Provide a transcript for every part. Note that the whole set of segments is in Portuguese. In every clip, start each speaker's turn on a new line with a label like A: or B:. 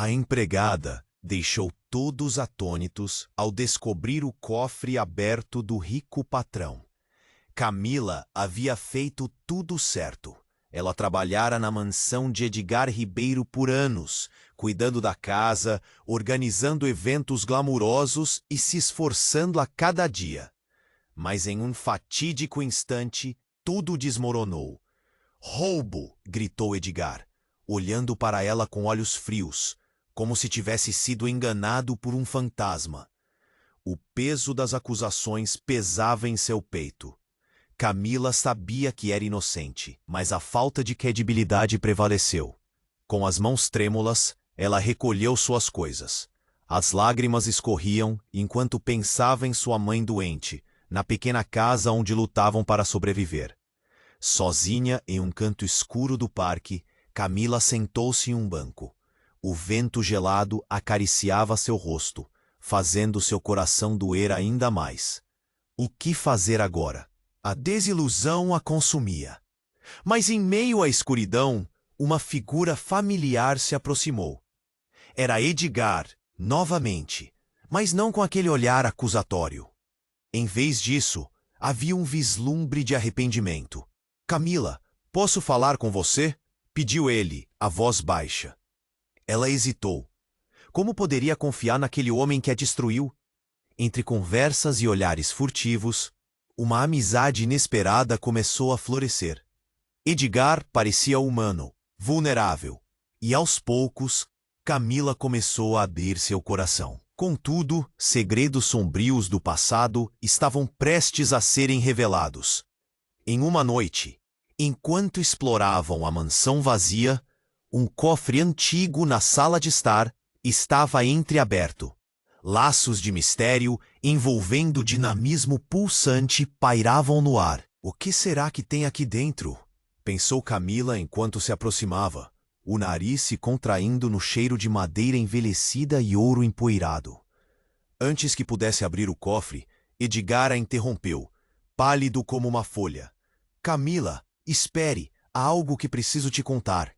A: A empregada deixou todos atônitos ao descobrir o cofre aberto do rico patrão. Camila havia feito tudo certo. Ela trabalhara na mansão de Edgar Ribeiro por anos, cuidando da casa, organizando eventos glamurosos e se esforçando a cada dia. Mas em um fatídico instante, tudo desmoronou. "Roubo!" gritou Edgar, olhando para ela com olhos frios, como se tivesse sido enganado por um fantasma. O peso das acusações pesava em seu peito. Camila sabia que era inocente, mas a falta de credibilidade prevaleceu. Com as mãos trêmulas, ela recolheu suas coisas. As lágrimas escorriam enquanto pensava em sua mãe doente, na pequena casa onde lutavam para sobreviver. Sozinha em um canto escuro do parque, Camila sentou-se em um banco. O vento gelado acariciava seu rosto, fazendo seu coração doer ainda mais. O que fazer agora? A desilusão a consumia. Mas em meio à escuridão, uma figura familiar se aproximou. Era Edgar, novamente, mas não com aquele olhar acusatório. Em vez disso, havia um vislumbre de arrependimento. "Camila, posso falar com você?" pediu ele, a voz baixa. Ela hesitou. Como poderia confiar naquele homem que a destruiu? Entre conversas e olhares furtivos, uma amizade inesperada começou a florescer. Edgar parecia humano, vulnerável, e aos poucos, Camila começou a abrir seu coração. Contudo, segredos sombrios do passado estavam prestes a serem revelados. Em uma noite, enquanto exploravam a mansão vazia, um cofre antigo na sala de estar estava entreaberto. Laços de mistério, envolvendo dinamismo pulsante, pairavam no ar. "O que será que tem aqui dentro?" pensou Camila enquanto se aproximava, o nariz se contraindo no cheiro de madeira envelhecida e ouro empoeirado. Antes que pudesse abrir o cofre, Edgar a interrompeu, pálido como uma folha. "Camila, espere, há algo que preciso te contar."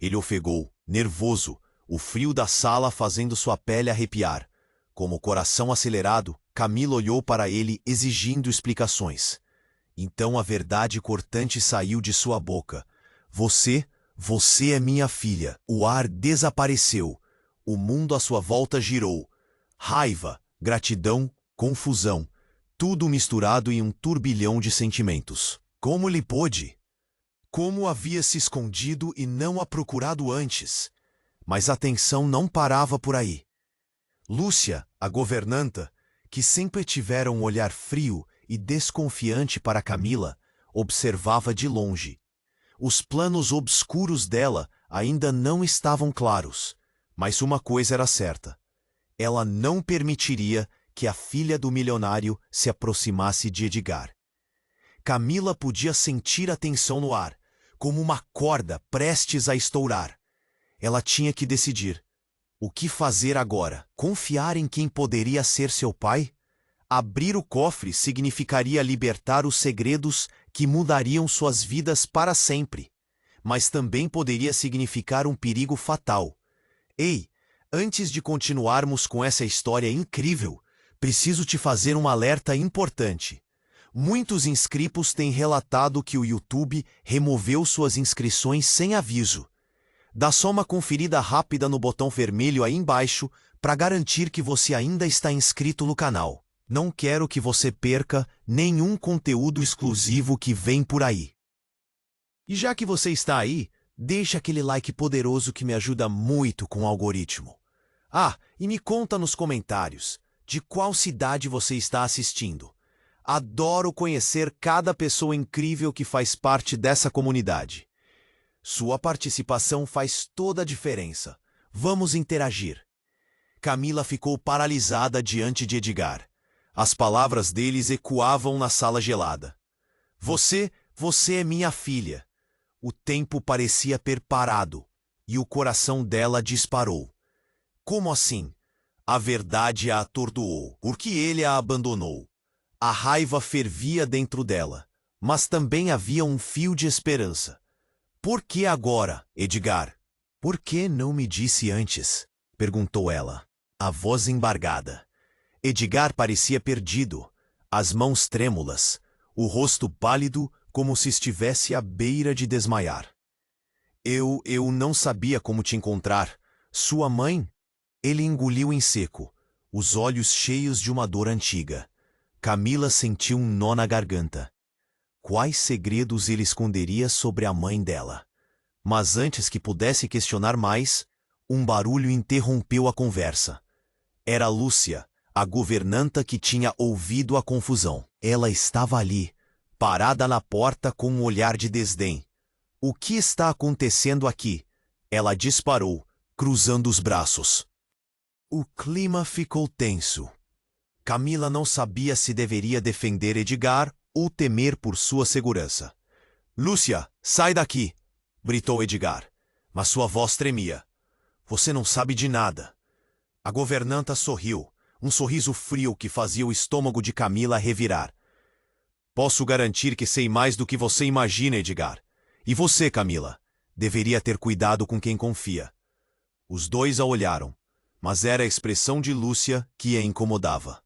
A: Ele ofegou, nervoso, o frio da sala fazendo sua pele arrepiar. Com o coração acelerado, Camila olhou para ele exigindo explicações. Então a verdade cortante saiu de sua boca. Você é minha filha." O ar desapareceu. O mundo à sua volta girou. Raiva, gratidão, confusão. Tudo misturado em um turbilhão de sentimentos. Como lhe pôde? Como havia se escondido e não a procurado antes? Mas a tensão não parava por aí. Lúcia, a governanta, que sempre tivera um olhar frio e desconfiante para Camila, observava de longe. Os planos obscuros dela ainda não estavam claros, mas uma coisa era certa. Ela não permitiria que a filha do milionário se aproximasse de Edgar. Camila podia sentir a tensão no ar, como uma corda prestes a estourar. Ela tinha que decidir. O que fazer agora? Confiar em quem poderia ser seu pai? Abrir o cofre significaria libertar os segredos que mudariam suas vidas para sempre. Mas também poderia significar um perigo fatal. Ei, antes de continuarmos com essa história incrível, preciso te fazer um alerta importante. Muitos inscritos têm relatado que o YouTube removeu suas inscrições sem aviso. Dá só uma conferida rápida no botão vermelho aí embaixo para garantir que você ainda está inscrito no canal. Não quero que você perca nenhum conteúdo exclusivo que vem por aí. E já que você está aí, deixa aquele like poderoso que me ajuda muito com o algoritmo. Ah, e me conta nos comentários de qual cidade você está assistindo. Adoro conhecer cada pessoa incrível que faz parte dessa comunidade. Sua participação faz toda a diferença. Vamos interagir. Camila ficou paralisada diante de Edgar. As palavras deles ecoavam na sala gelada. Você é minha filha." O tempo parecia ter parado, e o coração dela disparou. Como assim? A verdade a atordoou, porque ele a abandonou. A raiva fervia dentro dela, mas também havia um fio de esperança. "Por que agora, Edgar? Por que não me disse antes?" perguntou ela, a voz embargada. Edgar parecia perdido, as mãos trêmulas, o rosto pálido como se estivesse à beira de desmaiar. Eu não sabia como te encontrar. Sua mãe? Ele engoliu em seco, os olhos cheios de uma dor antiga. Camila sentiu um nó na garganta. Quais segredos ele esconderia sobre a mãe dela? Mas antes que pudesse questionar mais, um barulho interrompeu a conversa. Era Lúcia, a governanta que tinha ouvido a confusão. Ela estava ali, parada na porta com um olhar de desdém. O que está acontecendo aqui? Ela disparou, cruzando os braços. O clima ficou tenso. Camila não sabia se deveria defender Edgar ou temer por sua segurança. Lúcia, sai daqui! Gritou Edgar, mas sua voz tremia. Você não sabe de nada. A governanta sorriu, um sorriso frio que fazia o estômago de Camila revirar. Posso garantir que sei mais do que você imagina, Edgar. E você, Camila, deveria ter cuidado com quem confia. Os dois a olharam, mas era a expressão de Lúcia que a incomodava.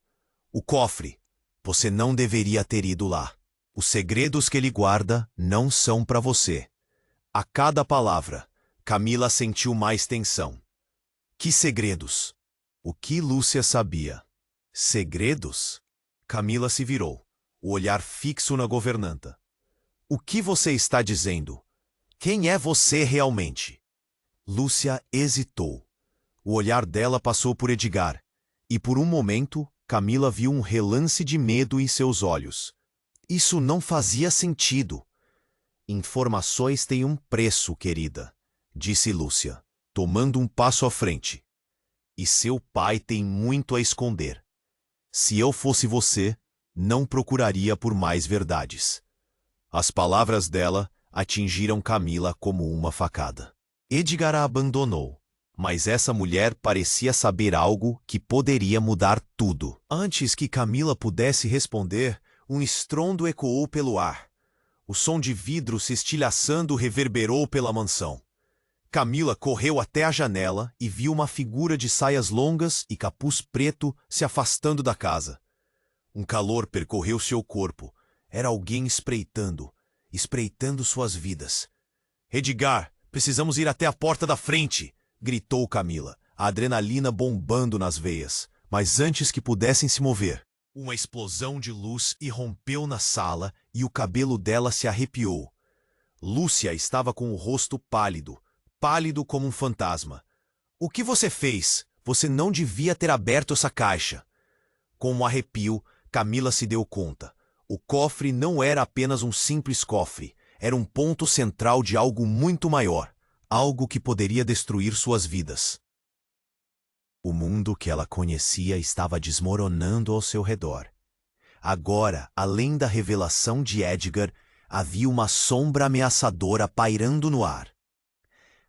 A: O cofre. Você não deveria ter ido lá. Os segredos que ele guarda não são para você. A cada palavra, Camila sentiu mais tensão. Que segredos? O que Lúcia sabia? Segredos? Camila se virou, o olhar fixo na governanta. O que você está dizendo? Quem é você realmente? Lúcia hesitou. O olhar dela passou por Edgar, e por um momento, Camila viu um relance de medo em seus olhos. Isso não fazia sentido. Informações têm um preço, querida, disse Lúcia, tomando um passo à frente. E seu pai tem muito a esconder. Se eu fosse você, não procuraria por mais verdades. As palavras dela atingiram Camila como uma facada. Edgar a abandonou, mas essa mulher parecia saber algo que poderia mudar tudo. Antes que Camila pudesse responder, um estrondo ecoou pelo ar. O som de vidro se estilhaçando reverberou pela mansão. Camila correu até a janela e viu uma figura de saias longas e capuz preto se afastando da casa. Um calor percorreu seu corpo. Era alguém espreitando suas vidas. Edgar, precisamos ir até a porta da frente, gritou Camila, a adrenalina bombando nas veias. Mas antes que pudessem se mover, uma explosão de luz irrompeu na sala e o cabelo dela se arrepiou. Lúcia estava com o rosto pálido como um fantasma. O que você fez? Você não devia ter aberto essa caixa. Com um arrepio, Camila se deu conta. O cofre não era apenas um simples cofre. Era um ponto central de algo muito maior. Algo que poderia destruir suas vidas. O mundo que ela conhecia estava desmoronando ao seu redor. Agora, além da revelação de Edgar, havia uma sombra ameaçadora pairando no ar.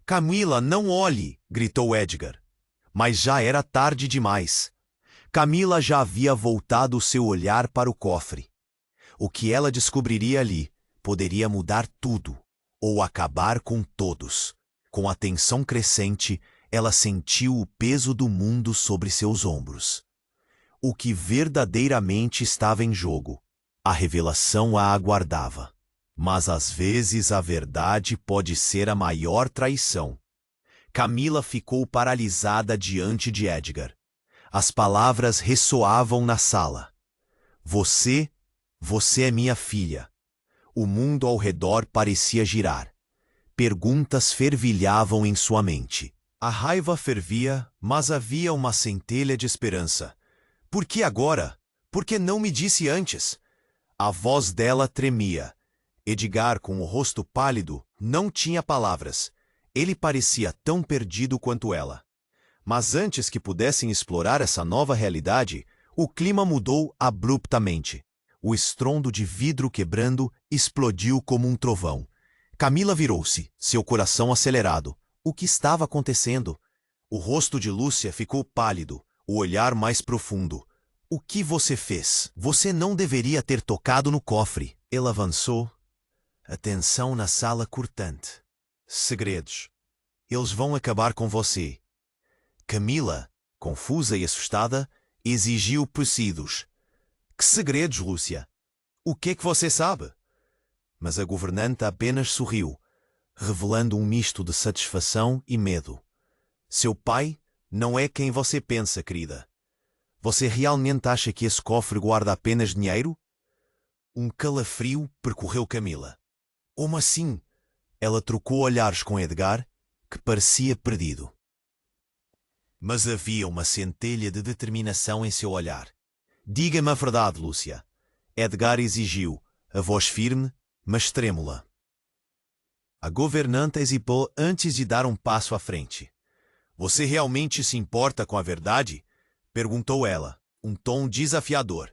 A: Camila, não olhe! Gritou Edgar. Mas já era tarde demais. Camila já havia voltado seu olhar para o cofre. O que ela descobriria ali poderia mudar tudo, ou acabar com todos. Com a tensão crescente, ela sentiu o peso do mundo sobre seus ombros. O que verdadeiramente estava em jogo. A revelação a aguardava. Mas às vezes a verdade pode ser a maior traição. Camila ficou paralisada diante de Edgar. As palavras ressoavam na sala. Você é minha filha. O mundo ao redor parecia girar. Perguntas fervilhavam em sua mente. A raiva fervia, mas havia uma centelha de esperança. Por que agora? Por que não me disse antes? A voz dela tremia. Edgar, com o rosto pálido, não tinha palavras. Ele parecia tão perdido quanto ela. Mas antes que pudessem explorar essa nova realidade, o clima mudou abruptamente. O estrondo de vidro quebrando explodiu como um trovão. Camila virou-se, seu coração acelerado. O que estava acontecendo? O rosto de Lúcia ficou pálido, o olhar mais profundo. O que você fez? Você não deveria ter tocado no cofre. Ela avançou. A tensão na sala cortante. Segredos. Eles vão acabar com você. Camila, confusa e assustada, exigiu preceitos. Que segredos, Lúcia? O que é que você sabe? Mas a governanta apenas sorriu, revelando um misto de satisfação e medo. Seu pai não é quem você pensa, querida. Você realmente acha que esse cofre guarda apenas dinheiro? Um calafrio percorreu Camila. Como assim? Ela trocou olhares com Edgar, que parecia perdido. Mas havia uma centelha de determinação em seu olhar. Diga-me a verdade, Lúcia. Edgar exigiu, a voz firme, mas trêmula. A governanta hesitou antes de dar um passo à frente. Você realmente se importa com a verdade? Perguntou ela, um tom desafiador.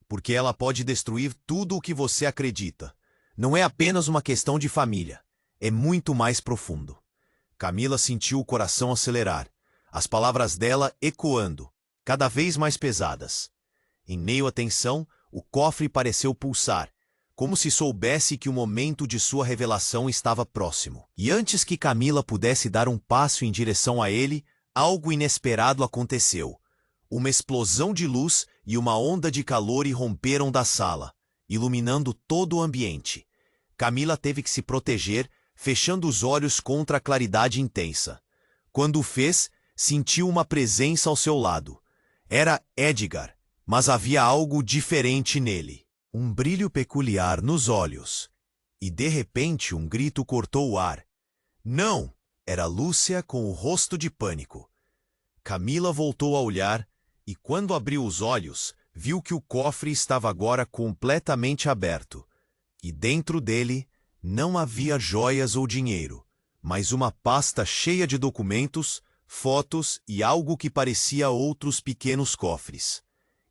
A: Porque ela pode destruir tudo o que você acredita. Não é apenas uma questão de família. É muito mais profundo. Camila sentiu o coração acelerar, as palavras dela ecoando, cada vez mais pesadas. Em meio à tensão, o cofre pareceu pulsar, como se soubesse que o momento de sua revelação estava próximo. E antes que Camila pudesse dar um passo em direção a ele, algo inesperado aconteceu. Uma explosão de luz e uma onda de calor irromperam da sala, iluminando todo o ambiente. Camila teve que se proteger, fechando os olhos contra a claridade intensa. Quando o fez, sentiu uma presença ao seu lado. Era Edgar, mas havia algo diferente nele. Um brilho peculiar nos olhos. E de repente um grito cortou o ar. Não! Era Lúcia com o rosto de pânico. Camila voltou a olhar e, quando abriu os olhos, viu que o cofre estava agora completamente aberto. E dentro dele não havia joias ou dinheiro, mas uma pasta cheia de documentos, fotos e algo que parecia outros pequenos cofres.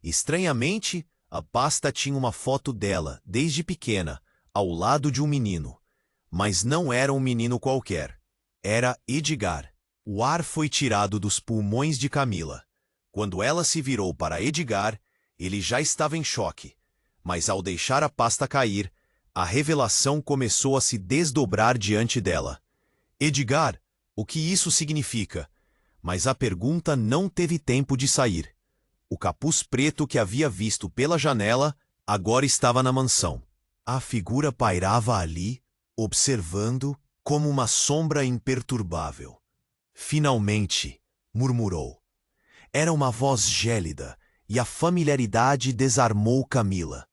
A: Estranhamente, a pasta tinha uma foto dela, desde pequena, ao lado de um menino. Mas não era um menino qualquer. Era Edgar. O ar foi tirado dos pulmões de Camila. Quando ela se virou para Edgar, ele já estava em choque. Mas ao deixar a pasta cair, a revelação começou a se desdobrar diante dela. Edgar, o que isso significa? Mas a pergunta não teve tempo de sair. O capuz preto que havia visto pela janela agora estava na mansão. A figura pairava ali, observando como uma sombra imperturbável. Finalmente, murmurou. Era uma voz gélida e a familiaridade desarmou Camila.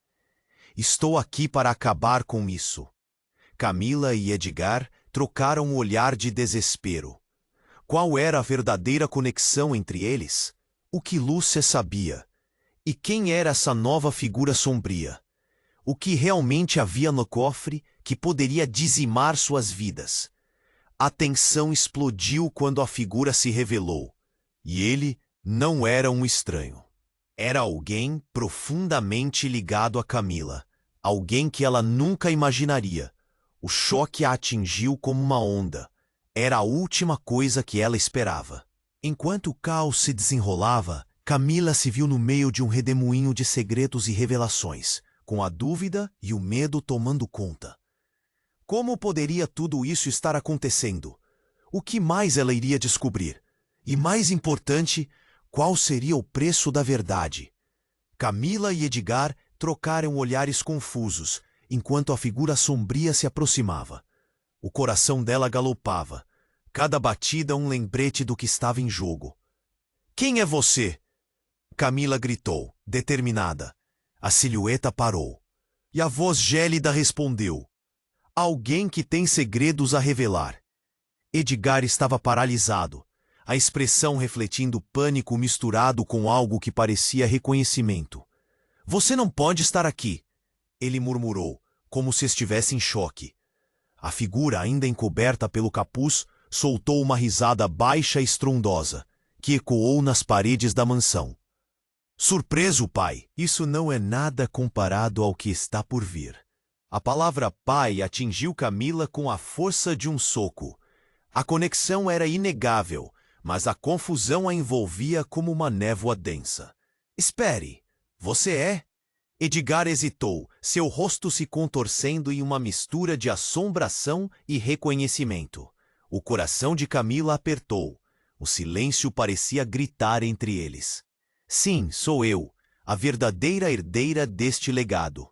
A: Estou aqui para acabar com isso. Camila e Edgar trocaram um olhar de desespero. Qual era a verdadeira conexão entre eles? O que Lúcia sabia? E quem era essa nova figura sombria? O que realmente havia no cofre que poderia dizimar suas vidas? A tensão explodiu quando a figura se revelou. E ele não era um estranho. Era alguém profundamente ligado a Camila. Alguém que ela nunca imaginaria. O choque a atingiu como uma onda. Era a última coisa que ela esperava. Enquanto o caos se desenrolava, Camila se viu no meio de um redemoinho de segredos e revelações, com a dúvida e o medo tomando conta. Como poderia tudo isso estar acontecendo? O que mais ela iria descobrir? E mais importante, qual seria o preço da verdade? Camila e Edgar trocaram olhares confusos, enquanto a figura sombria se aproximava. O coração dela galopava. Cada batida um lembrete do que estava em jogo. Quem é você? Camila gritou, determinada. A silhueta parou. E a voz gélida respondeu. Alguém que tem segredos a revelar. Edgar estava paralisado, a expressão refletindo pânico misturado com algo que parecia reconhecimento. Você não pode estar aqui, ele murmurou, como se estivesse em choque. A figura, ainda encoberta pelo capuz, soltou uma risada baixa e estrondosa, que ecoou nas paredes da mansão. Surpreso, pai, isso não é nada comparado ao que está por vir. A palavra pai atingiu Camila com a força de um soco. A conexão era inegável, mas a confusão a envolvia como uma névoa densa. Espere, você é? Edgar hesitou, seu rosto se contorcendo em uma mistura de assombração e reconhecimento. O coração de Camila apertou. O silêncio parecia gritar entre eles. Sim, sou eu, a verdadeira herdeira deste legado.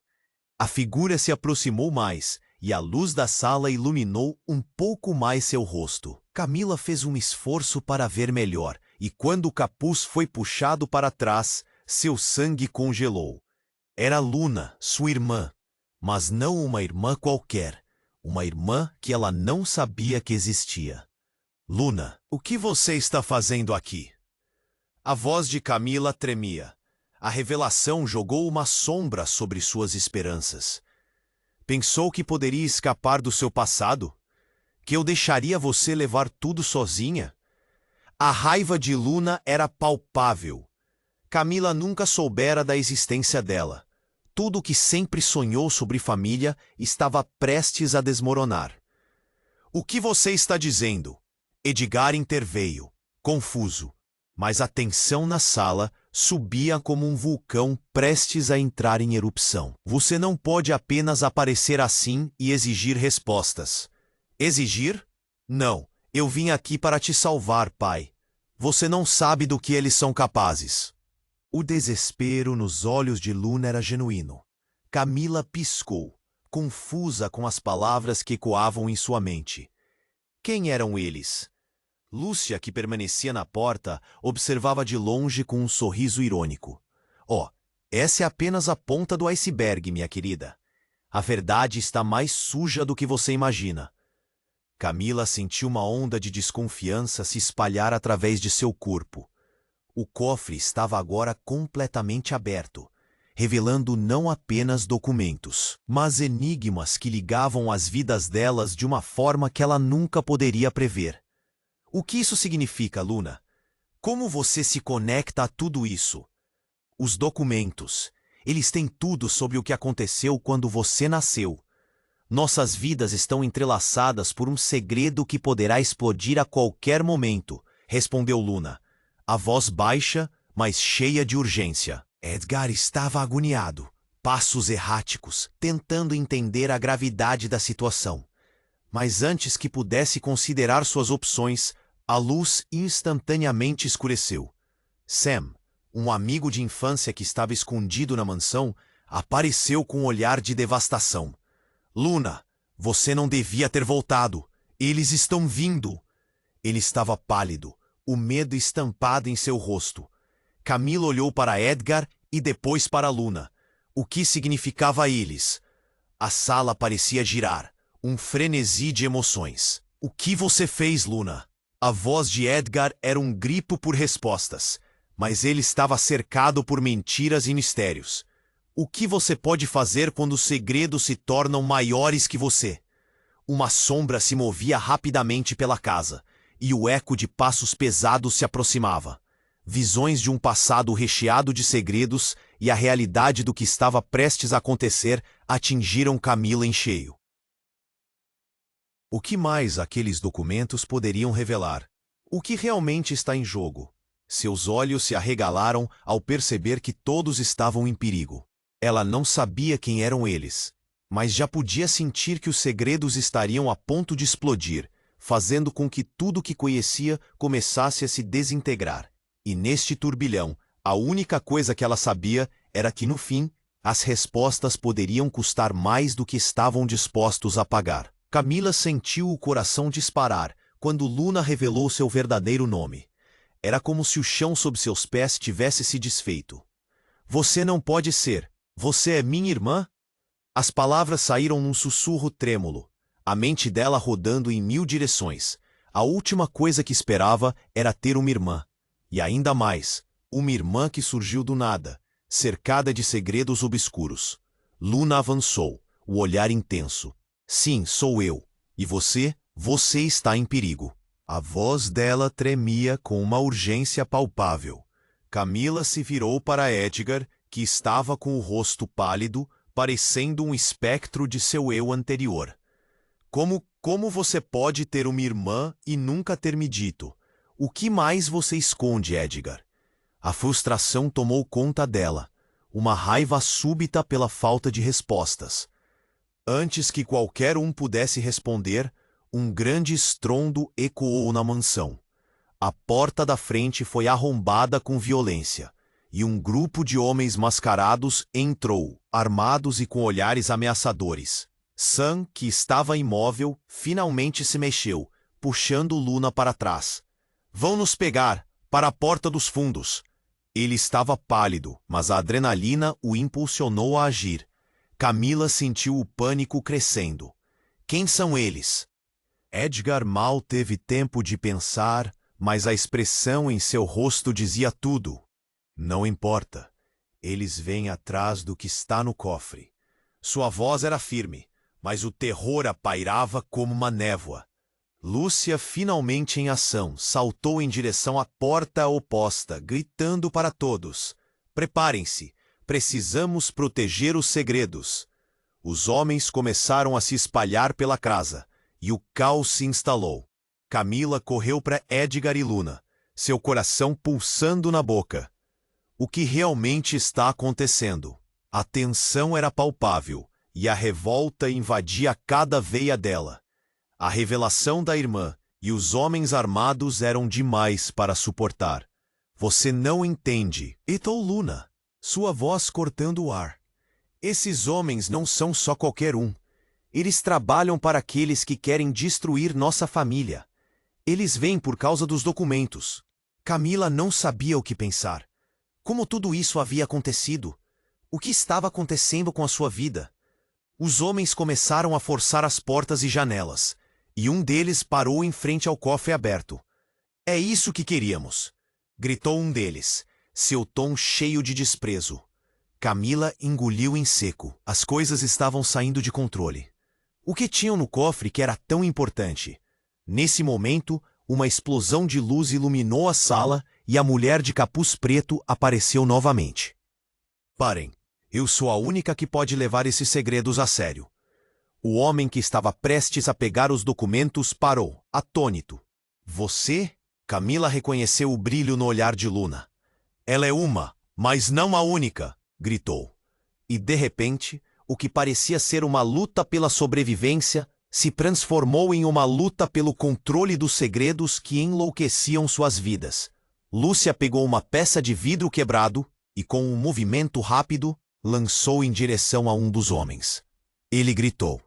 A: A figura se aproximou mais, e a luz da sala iluminou um pouco mais seu rosto. Camila fez um esforço para ver melhor, e quando o capuz foi puxado para trás, seu sangue congelou. Era Luna, sua irmã, mas não uma irmã qualquer, uma irmã que ela não sabia que existia. Luna, o que você está fazendo aqui? A voz de Camila tremia. A revelação jogou uma sombra sobre suas esperanças. Pensou que poderia escapar do seu passado? Que eu deixaria você levar tudo sozinha? A raiva de Luna era palpável. Camila nunca soubera da existência dela. Tudo o que sempre sonhou sobre família estava prestes a desmoronar. O que você está dizendo? Edgar interveio, confuso, mas a tensão na sala subia como um vulcão prestes a entrar em erupção. Você não pode apenas aparecer assim e exigir respostas. Exigir? Não, eu vim aqui para te salvar, pai. Você não sabe do que eles são capazes. O desespero nos olhos de Luna era genuíno. Camila piscou, confusa com as palavras que ecoavam em sua mente. Quem eram eles? Lúcia, que permanecia na porta, observava de longe com um sorriso irônico. Oh, essa é apenas a ponta do iceberg, minha querida. A verdade está mais suja do que você imagina. Camila sentiu uma onda de desconfiança se espalhar através de seu corpo. O cofre estava agora completamente aberto, revelando não apenas documentos, mas enigmas que ligavam as vidas delas de uma forma que ela nunca poderia prever. O que isso significa, Luna? Como você se conecta a tudo isso? Os documentos. Eles têm tudo sobre o que aconteceu quando você nasceu. Nossas vidas estão entrelaçadas por um segredo que poderá explodir a qualquer momento, respondeu Luna, a voz baixa, mas cheia de urgência. Edgar estava agoniado, passos erráticos, tentando entender a gravidade da situação. Mas antes que pudesse considerar suas opções, a luz instantaneamente escureceu. Sam, um amigo de infância que estava escondido na mansão, apareceu com um olhar de devastação. Luna, você não devia ter voltado. Eles estão vindo. Ele estava pálido, o medo estampado em seu rosto. Camila olhou para Edgar e depois para Luna. O que significava eles? A sala parecia girar, um frenesi de emoções. O que você fez, Luna? A voz de Edgar era um grito por respostas, mas ele estava cercado por mentiras e mistérios. O que você pode fazer quando os segredos se tornam maiores que você? Uma sombra se movia rapidamente pela casa, e o eco de passos pesados se aproximava. Visões de um passado recheado de segredos e a realidade do que estava prestes a acontecer atingiram Camila em cheio. O que mais aqueles documentos poderiam revelar? O que realmente está em jogo? Seus olhos se arregalaram ao perceber que todos estavam em perigo. Ela não sabia quem eram eles, mas já podia sentir que os segredos estariam a ponto de explodir, fazendo com que tudo o que conhecia começasse a se desintegrar. E neste turbilhão, a única coisa que ela sabia era que, no fim, as respostas poderiam custar mais do que estavam dispostos a pagar. Camila sentiu o coração disparar quando Luna revelou seu verdadeiro nome. Era como se o chão sob seus pés tivesse se desfeito. Você não pode ser. Você é minha irmã? As palavras saíram num sussurro trêmulo, a mente dela rodando em mil direções. A última coisa que esperava era ter uma irmã. E ainda mais, uma irmã que surgiu do nada, cercada de segredos obscuros. Luna avançou, o olhar intenso. Sim, sou eu. E você? Você está em perigo. A voz dela tremia com uma urgência palpável. Camila se virou para Edgar, que estava com o rosto pálido, parecendo um espectro de seu eu anterior. Como você pode ter uma irmã e nunca ter me dito? O que mais você esconde, Edgar? A frustração tomou conta dela, uma raiva súbita pela falta de respostas. Antes que qualquer um pudesse responder, um grande estrondo ecoou na mansão. a porta da frente foi arrombada com violência, e um grupo de homens mascarados entrou, armados e com olhares ameaçadores. Sam, que estava imóvel, finalmente se mexeu, puxando Luna para trás. Vão nos pegar, para a porta dos fundos. Ele estava pálido, mas a adrenalina o impulsionou a agir. Camila sentiu o pânico crescendo. Quem são eles? Edgar mal teve tempo de pensar, mas a expressão em seu rosto dizia tudo. Não importa. Eles vêm atrás do que está no cofre. Sua voz era firme, mas o terror a pairava como uma névoa. Lúcia, finalmente em ação, saltou em direção à porta oposta, gritando para todos: Preparem-se, precisamos proteger os segredos. Os homens começaram a se espalhar pela casa, e o caos se instalou. Camila correu para Edgar e Luna, seu coração pulsando na boca. O que realmente está acontecendo? A tensão era palpável, e a revolta invadia cada veia dela. A revelação da irmã e os homens armados eram demais para suportar. Você não entende, gritou Luna, sua voz cortando o ar. Esses homens não são só qualquer um. Eles trabalham para aqueles que querem destruir nossa família. Eles vêm por causa dos documentos. Camila não sabia o que pensar. Como tudo isso havia acontecido? O que estava acontecendo com a sua vida? Os homens começaram a forçar as portas e janelas, e um deles parou em frente ao cofre aberto. É isso que queríamos, gritou um deles, seu tom cheio de desprezo. Camila engoliu em seco. As coisas estavam saindo de controle. O que tinham no cofre que era tão importante? Nesse momento, uma explosão de luz iluminou a sala e a mulher de capuz preto apareceu novamente. Parem, eu sou a única que pode levar esses segredos a sério. O homem que estava prestes a pegar os documentos parou, atônito. Você? Camila reconheceu o brilho no olhar de Luna. Ela é uma, mas não a única, gritou. E de repente, o que parecia ser uma luta pela sobrevivência se transformou em uma luta pelo controle dos segredos que enlouqueciam suas vidas. Lúcia pegou uma peça de vidro quebrado e, com um movimento rápido, lançou em direção a um dos homens. Ele gritou.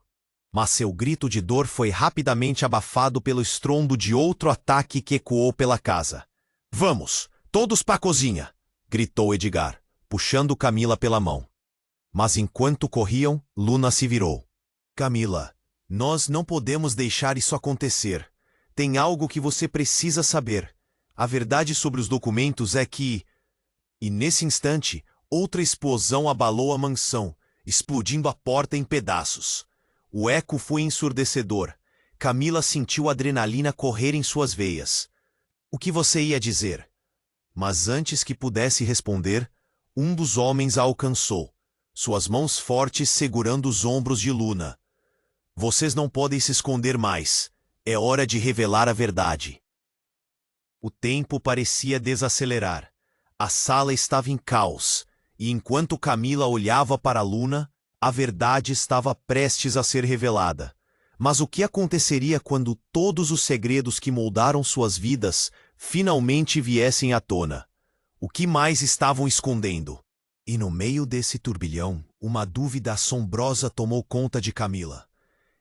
A: Mas seu grito de dor foi rapidamente abafado pelo estrondo de outro ataque que ecoou pela casa. Vamos, todos para a cozinha, gritou Edgar, puxando Camila pela mão. Mas enquanto corriam, Luna se virou. Camila, nós não podemos deixar isso acontecer. Tem algo que você precisa saber. A verdade sobre os documentos é que... E nesse instante, outra explosão abalou a mansão, explodindo a porta em pedaços. O eco foi ensurdecedor. Camila sentiu a adrenalina correr em suas veias. O que você ia dizer? Mas antes que pudesse responder, um dos homens a alcançou, suas mãos fortes segurando os ombros de Luna. Vocês não podem se esconder mais. É hora de revelar a verdade. O tempo parecia desacelerar. A sala estava em caos, e enquanto Camila olhava para Luna, a verdade estava prestes a ser revelada. Mas o que aconteceria quando todos os segredos que moldaram suas vidas finalmente viessem à tona? O que mais estavam escondendo? E no meio desse turbilhão, uma dúvida assombrosa tomou conta de Camila.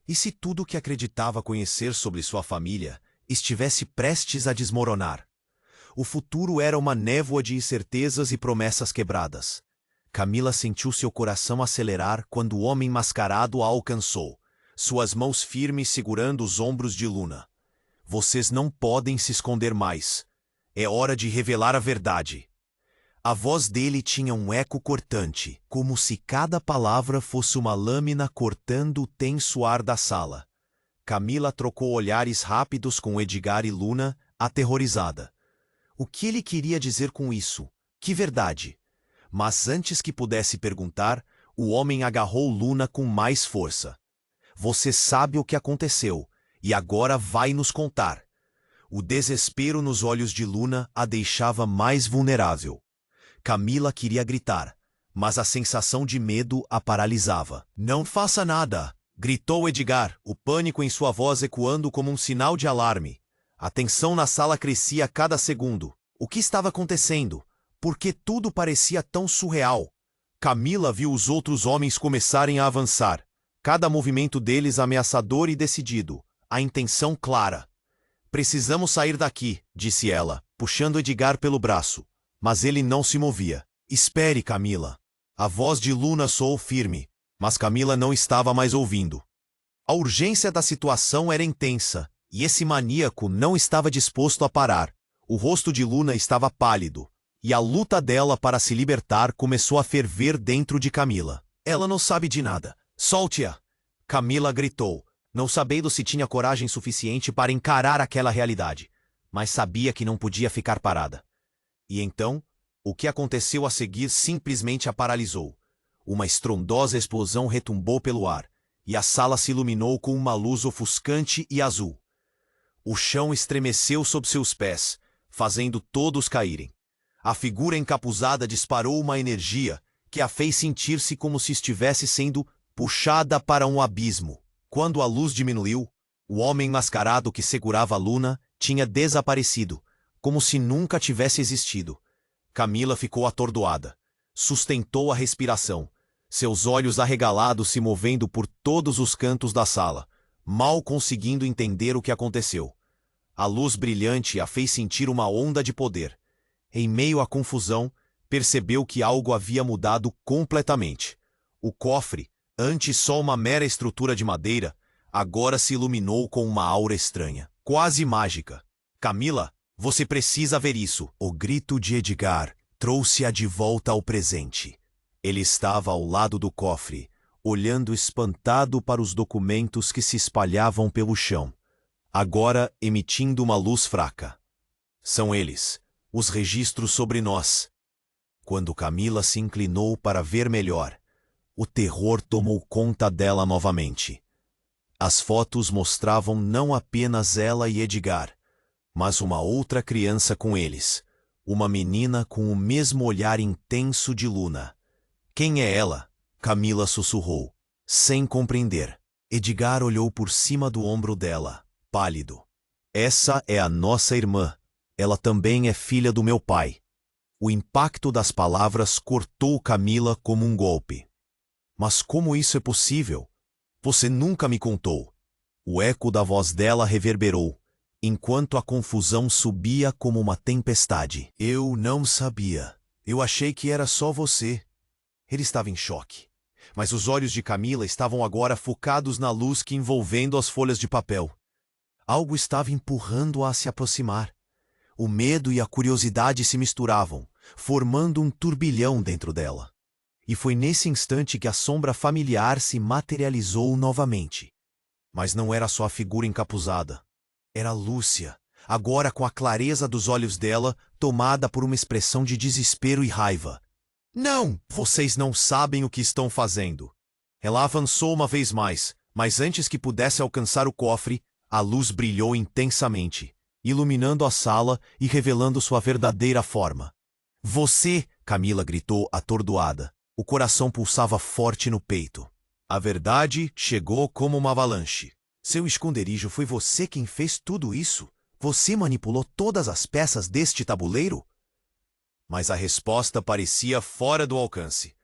A: E se tudo o que acreditava conhecer sobre sua família estivesse prestes a desmoronar? O futuro era uma névoa de incertezas e promessas quebradas. Camila sentiu seu coração acelerar quando o homem mascarado a alcançou, suas mãos firmes segurando os ombros de Luna. Vocês não podem se esconder mais. É hora de revelar a verdade. A voz dele tinha um eco cortante, como se cada palavra fosse uma lâmina cortando o tenso ar da sala. Camila trocou olhares rápidos com Edgar e Luna, aterrorizada. O que ele queria dizer com isso? Que verdade? Mas antes que pudesse perguntar, o homem agarrou Luna com mais força. Você sabe o que aconteceu, e agora vai nos contar. O desespero nos olhos de Luna a deixava mais vulnerável. Camila queria gritar, mas a sensação de medo a paralisava. Não faça nada, gritou Edgar, o pânico em sua voz ecoando como um sinal de alarme. A tensão na sala crescia a cada segundo. O que estava acontecendo? Por que tudo parecia tão surreal? Camila viu os outros homens começarem a avançar. Cada movimento deles ameaçador e decidido. A intenção clara. Precisamos sair daqui, disse ela, puxando Edgar pelo braço. Mas ele não se movia. Espere, Camila. A voz de Luna soou firme, mas Camila não estava mais ouvindo. A urgência da situação era intensa, e esse maníaco não estava disposto a parar. O rosto de Luna estava pálido, e a luta dela para se libertar começou a ferver dentro de Camila. Ela não sabe de nada. Solte-a! Camila gritou, não sabendo se tinha coragem suficiente para encarar aquela realidade, mas sabia que não podia ficar parada. E então, o que aconteceu a seguir simplesmente a paralisou. Uma estrondosa explosão retumbou pelo ar, e a sala se iluminou com uma luz ofuscante e azul. O chão estremeceu sob seus pés, fazendo todos caírem. A figura encapuzada disparou uma energia que a fez sentir-se como se estivesse sendo puxada para um abismo. Quando a luz diminuiu, o homem mascarado que segurava a Luna tinha desaparecido, como se nunca tivesse existido. Camila ficou atordoada. Sustentou a respiração, seus olhos arregalados se movendo por todos os cantos da sala, mal conseguindo entender o que aconteceu. A luz brilhante a fez sentir uma onda de poder. Em meio à confusão, percebeu que algo havia mudado completamente. O cofre, antes só uma mera estrutura de madeira, agora se iluminou com uma aura estranha, quase mágica. Camila, você precisa ver isso. O grito de Edgar trouxe-a de volta ao presente. Ele estava ao lado do cofre, olhando espantado para os documentos que se espalhavam pelo chão, agora emitindo uma luz fraca. São eles, os registros sobre nós. Quando Camila se inclinou para ver melhor, o terror tomou conta dela novamente. As fotos mostravam não apenas ela e Edgar, mas uma outra criança com eles, uma menina com o mesmo olhar intenso de Luna. Quem é ela? Camila sussurrou, sem compreender. Edgar olhou por cima do ombro dela, pálido. Essa é a nossa irmã. Ela também é filha do meu pai. O impacto das palavras cortou Camila como um golpe. Mas como isso é possível? Você nunca me contou. O eco da voz dela reverberou, enquanto a confusão subia como uma tempestade. Eu não sabia. Eu achei que era só você. Ele estava em choque. Mas os olhos de Camila estavam agora focados na luz que envolvendo as folhas de papel. Algo estava empurrando-a a se aproximar. O medo e a curiosidade se misturavam, formando um turbilhão dentro dela. E foi nesse instante que a sombra familiar se materializou novamente. Mas não era só a figura encapuzada. Era Lúcia, agora com a clareza dos olhos dela, tomada por uma expressão de desespero e raiva. Não! Vocês não sabem o que estão fazendo. Ela avançou uma vez mais, mas antes que pudesse alcançar o cofre, a luz brilhou intensamente, iluminando a sala e revelando sua verdadeira forma. Você! Camila gritou atordoada. O coração pulsava forte no peito. A verdade chegou como uma avalanche. Seu esconderijo foi você quem fez tudo isso? Você manipulou todas as peças deste tabuleiro? Mas a resposta parecia fora do alcance.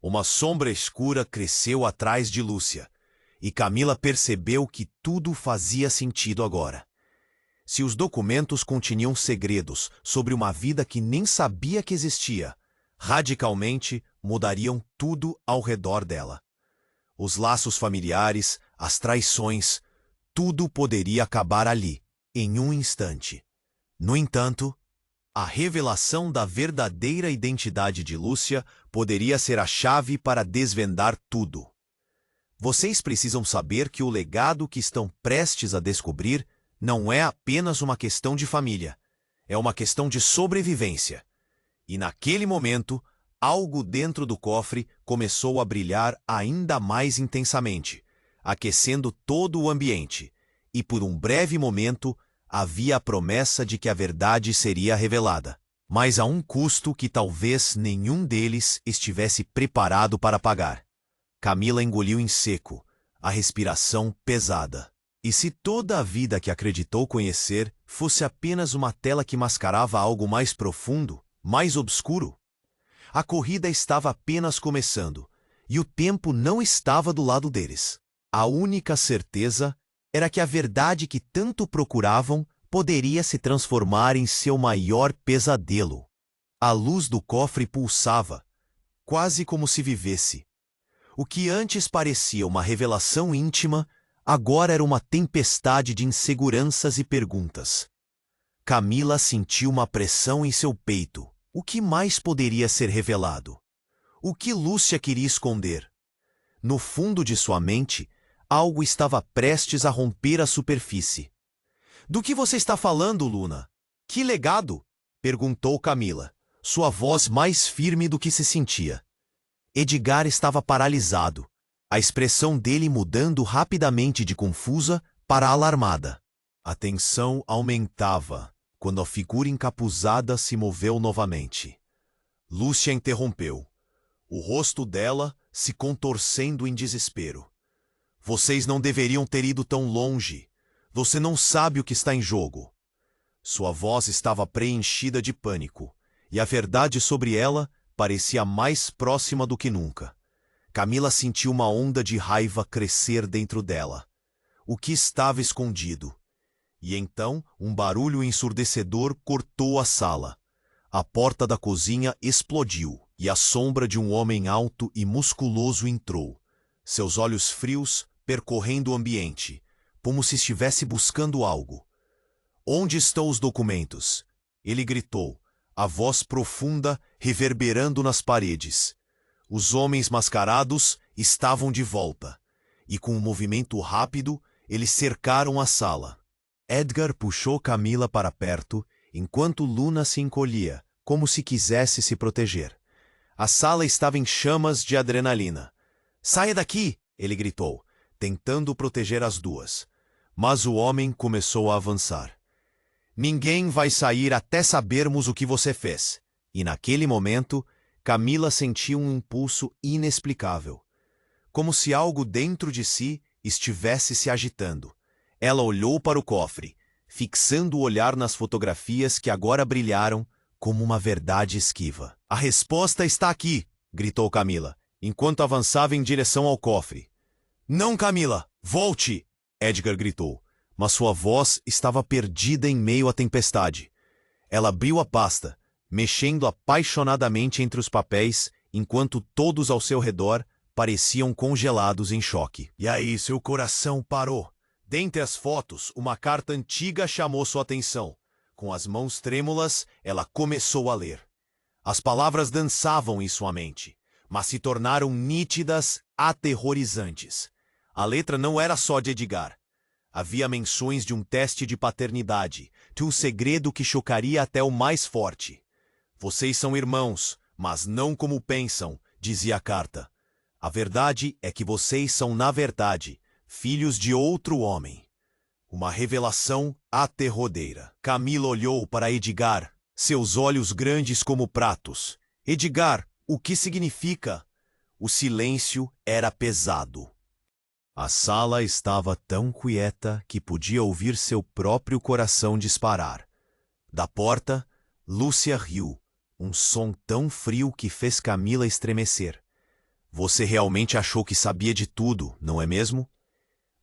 A: Uma sombra escura cresceu atrás de Lúcia, e Camila percebeu que tudo fazia sentido agora. Se os documentos continham segredos sobre uma vida que nem sabia que existia, radicalmente mudariam tudo ao redor dela. Os laços familiares, as traições, tudo poderia acabar ali, em um instante. No entanto, a revelação da verdadeira identidade de Lúcia poderia ser a chave para desvendar tudo. Vocês precisam saber que o legado que estão prestes a descobrir não é apenas uma questão de família, é uma questão de sobrevivência. E naquele momento, algo dentro do cofre começou a brilhar ainda mais intensamente, aquecendo todo o ambiente, e por um breve momento havia a promessa de que a verdade seria revelada, mas a um custo que talvez nenhum deles estivesse preparado para pagar. Camila engoliu em seco, a respiração pesada. E se toda a vida que acreditou conhecer fosse apenas uma tela que mascarava algo mais profundo, mais obscuro? A corrida estava apenas começando, e o tempo não estava do lado deles. A única certeza era que a verdade que tanto procuravam poderia se transformar em seu maior pesadelo. A luz do cofre pulsava, quase como se vivesse. O que antes parecia uma revelação íntima, agora era uma tempestade de inseguranças e perguntas. Camila sentiu uma pressão em seu peito. O que mais poderia ser revelado? O que Lúcia queria esconder? No fundo de sua mente, algo estava prestes a romper a superfície. Do que você está falando, Luna? Que legado? Perguntou Camila, sua voz mais firme do que se sentia. Edgar estava paralisado, a expressão dele mudando rapidamente de confusa para alarmada. A tensão aumentava quando a figura encapuzada se moveu novamente. Lúcia interrompeu, o rosto dela se contorcendo em desespero. Vocês não deveriam ter ido tão longe. Você não sabe o que está em jogo. Sua voz estava preenchida de pânico, e a verdade sobre ela parecia mais próxima do que nunca. Camila sentiu uma onda de raiva crescer dentro dela. O que estava escondido? E então, um barulho ensurdecedor cortou a sala. A porta da cozinha explodiu, e a sombra de um homem alto e musculoso entrou. Seus olhos frios percorrendo o ambiente, como se estivesse buscando algo. Onde estão os documentos? Ele gritou, a voz profunda reverberando nas paredes. Os homens mascarados estavam de volta, e com um movimento rápido, eles cercaram a sala. Edgar puxou Camila para perto, enquanto Luna se encolhia, como se quisesse se proteger. A sala estava em chamas de adrenalina. Saia daqui! Ele gritou, tentando proteger as duas. Mas o homem começou a avançar. Ninguém vai sair até sabermos o que você fez. E naquele momento, Camila sentiu um impulso inexplicável. Como se algo dentro de si estivesse se agitando. Ela olhou para o cofre, fixando o olhar nas fotografias que agora brilharam como uma verdade esquiva. A resposta está aqui, gritou Camila, enquanto avançava em direção ao cofre. Não, Camila, volte! Edgar gritou, mas sua voz estava perdida em meio à tempestade. Ela abriu a pasta, mexendo apaixonadamente entre os papéis, enquanto todos ao seu redor pareciam congelados em choque. E aí seu coração parou. Dentre as fotos, uma carta antiga chamou sua atenção. Com as mãos trêmulas, ela começou a ler. As palavras dançavam em sua mente, mas se tornaram nítidas, aterrorizantes. A letra não era só de Edgar. Havia menções de um teste de paternidade, de um segredo que chocaria até o mais forte. Vocês são irmãos, mas não como pensam, dizia a carta. A verdade é que vocês são, na verdade, filhos de outro homem. Uma revelação aterrodeira. Camila olhou para Edgar, seus olhos grandes como pratos. Edgar, o que significa? O silêncio era pesado. A sala estava tão quieta que podia ouvir seu próprio coração disparar. Da porta, Lúcia riu, um som tão frio que fez Camila estremecer. Você realmente achou que sabia de tudo, não é mesmo?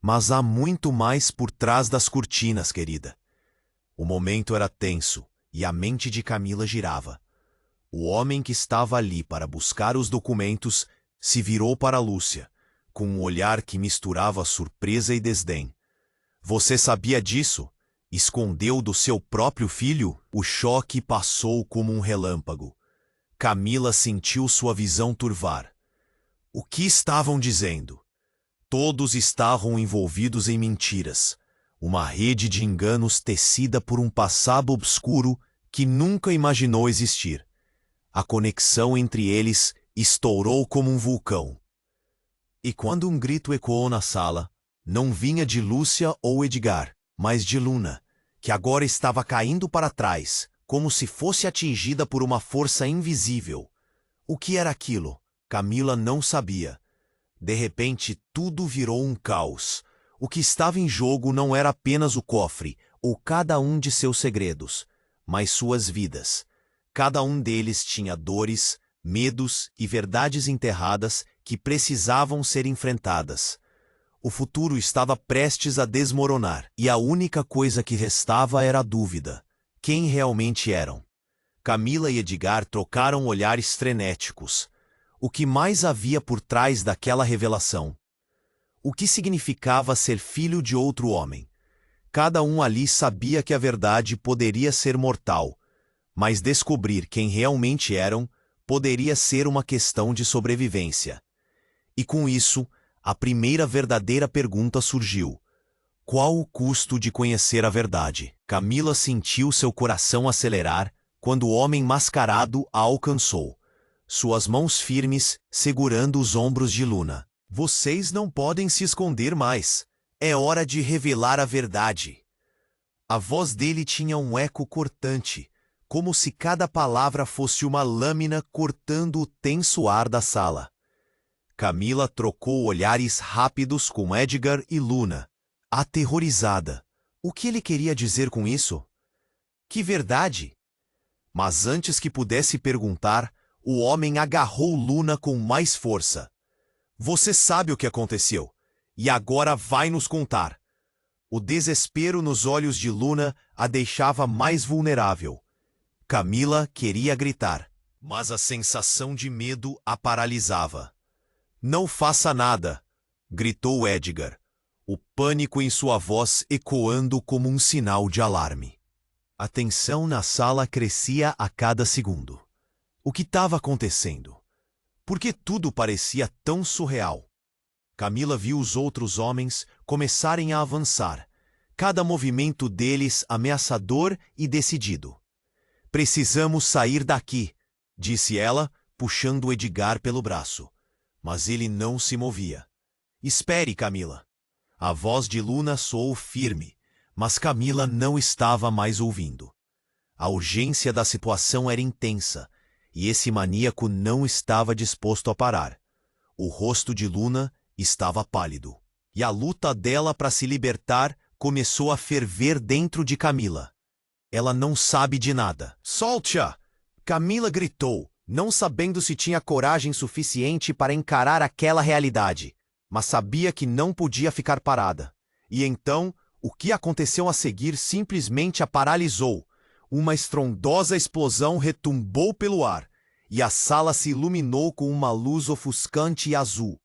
A: Mas há muito mais por trás das cortinas, querida. O momento era tenso e a mente de Camila girava. O homem que estava ali para buscar os documentos se virou para Lúcia, com um olhar que misturava surpresa e desdém. Você sabia disso? Escondeu do seu próprio filho? O choque passou como um relâmpago. Camila sentiu sua visão turvar. O que estavam dizendo? Todos estavam envolvidos em mentiras, uma rede de enganos tecida por um passado obscuro que nunca imaginou existir. A conexão entre eles estourou como um vulcão. E quando um grito ecoou na sala, não vinha de Lúcia ou Edgar, mas de Luna, que agora estava caindo para trás, como se fosse atingida por uma força invisível. O que era aquilo? Camila não sabia. De repente, tudo virou um caos. O que estava em jogo não era apenas o cofre, ou cada um de seus segredos, mas suas vidas. Cada um deles tinha dores, medos e verdades enterradas que precisavam ser enfrentadas. O futuro estava prestes a desmoronar, e a única coisa que restava era a dúvida. Quem realmente eram? Camila e Edgar trocaram olhares frenéticos. O que mais havia por trás daquela revelação? O que significava ser filho de outro homem? Cada um ali sabia que a verdade poderia ser mortal, mas descobrir quem realmente eram poderia ser uma questão de sobrevivência. E com isso, a primeira verdadeira pergunta surgiu. Qual o custo de conhecer a verdade? Camila sentiu seu coração acelerar quando o homem mascarado a alcançou. Suas mãos firmes segurando os ombros de Luna. Vocês não podem se esconder mais. É hora de revelar a verdade. A voz dele tinha um eco cortante, como se cada palavra fosse uma lâmina cortando o tenso ar da sala. Camila trocou olhares rápidos com Edgar e Luna, aterrorizada. O que ele queria dizer com isso? Que verdade? Mas antes que pudesse perguntar, o homem agarrou Luna com mais força. Você sabe o que aconteceu, e agora vai nos contar. O desespero nos olhos de Luna a deixava mais vulnerável. Camila queria gritar, mas a sensação de medo a paralisava. Não faça nada, gritou Edgar, o pânico em sua voz ecoando como um sinal de alarme. A tensão na sala crescia a cada segundo. O que estava acontecendo? Por que tudo parecia tão surreal? Camila viu os outros homens começarem a avançar, cada movimento deles ameaçador e decidido. Precisamos sair daqui, disse ela, puxando Edgar pelo braço. Mas ele não se movia. Espere, Camila. A voz de Luna soou firme, mas Camila não estava mais ouvindo. A urgência da situação era intensa, e esse maníaco não estava disposto a parar. O rosto de Luna estava pálido, e a luta dela para se libertar começou a ferver dentro de Camila. Ela não sabe de nada. Solte-a! Camila gritou, não sabendo se tinha coragem suficiente para encarar aquela realidade, mas sabia que não podia ficar parada. E então, o que aconteceu a seguir simplesmente a paralisou. Uma estrondosa explosão retumbou pelo ar, e a sala se iluminou com uma luz ofuscante e azul.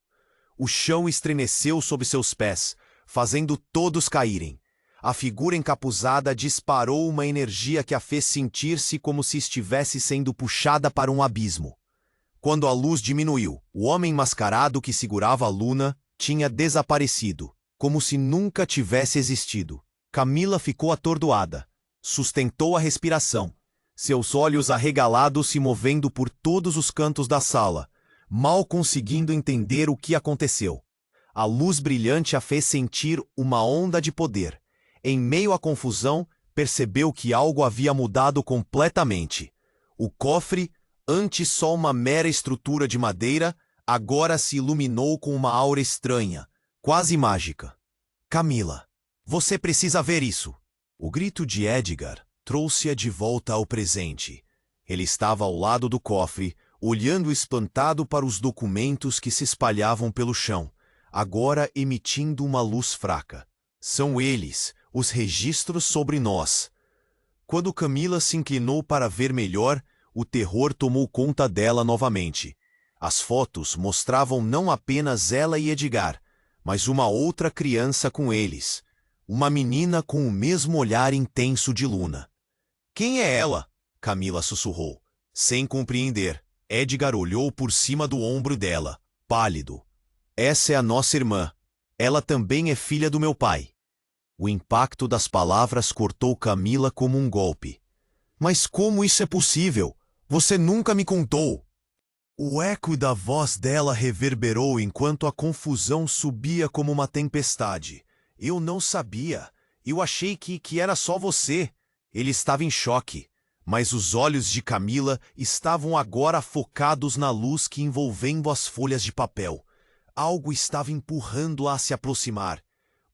A: O chão estremeceu sob seus pés, fazendo todos caírem. A figura encapuzada disparou uma energia que a fez sentir-se como se estivesse sendo puxada para um abismo. Quando a luz diminuiu, o homem mascarado que segurava a Luna tinha desaparecido, como se nunca tivesse existido. Camila ficou atordoada, sustentou a respiração, seus olhos arregalados se movendo por todos os cantos da sala, mal conseguindo entender o que aconteceu. A luz brilhante a fez sentir uma onda de poder. Em meio à confusão, percebeu que algo havia mudado completamente. O cofre, antes só uma mera estrutura de madeira, agora se iluminou com uma aura estranha, quase mágica. Camila, você precisa ver isso! O grito de Edgar trouxe-a de volta ao presente. Ele estava ao lado do cofre, olhando espantado para os documentos que se espalhavam pelo chão, agora emitindo uma luz fraca. São eles, os registros sobre nós. Quando Camila se inclinou para ver melhor, o terror tomou conta dela novamente. As fotos mostravam não apenas ela e Edgar, mas uma outra criança com eles. Uma menina com o mesmo olhar intenso de Luna. Quem é ela? Camila sussurrou, sem compreender. Edgar olhou por cima do ombro dela, pálido. Essa é a nossa irmã. Ela também é filha do meu pai. O impacto das palavras cortou Camila como um golpe. Mas como isso é possível? Você nunca me contou! O eco da voz dela reverberou enquanto a confusão subia como uma tempestade. Eu não sabia. Eu achei que era só você. Ele estava em choque, mas os olhos de Camila estavam agora focados na luz que envolvendo as folhas de papel. Algo estava empurrando-a a se aproximar.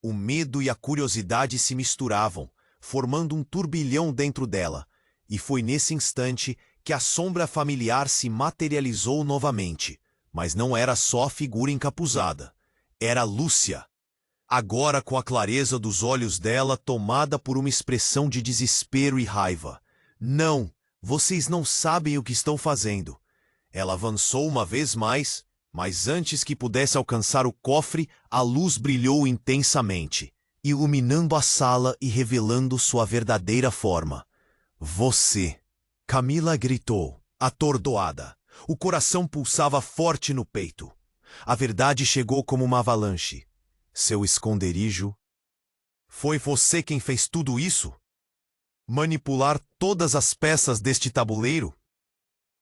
A: O medo e a curiosidade se misturavam, formando um turbilhão dentro dela, e foi nesse instante que a sombra familiar se materializou novamente. Mas não era só a figura encapuzada. Era Lúcia. Agora com a clareza dos olhos dela tomada por uma expressão de desespero e raiva. Não, vocês não sabem o que estão fazendo. Ela avançou uma vez mais, mas antes que pudesse alcançar o cofre, a luz brilhou intensamente, iluminando a sala e revelando sua verdadeira forma. Você! Camila gritou, atordoada. O coração pulsava forte no peito. A verdade chegou como uma avalanche. Seu esconderijo? Foi você quem fez tudo isso? Manipular todas as peças deste tabuleiro?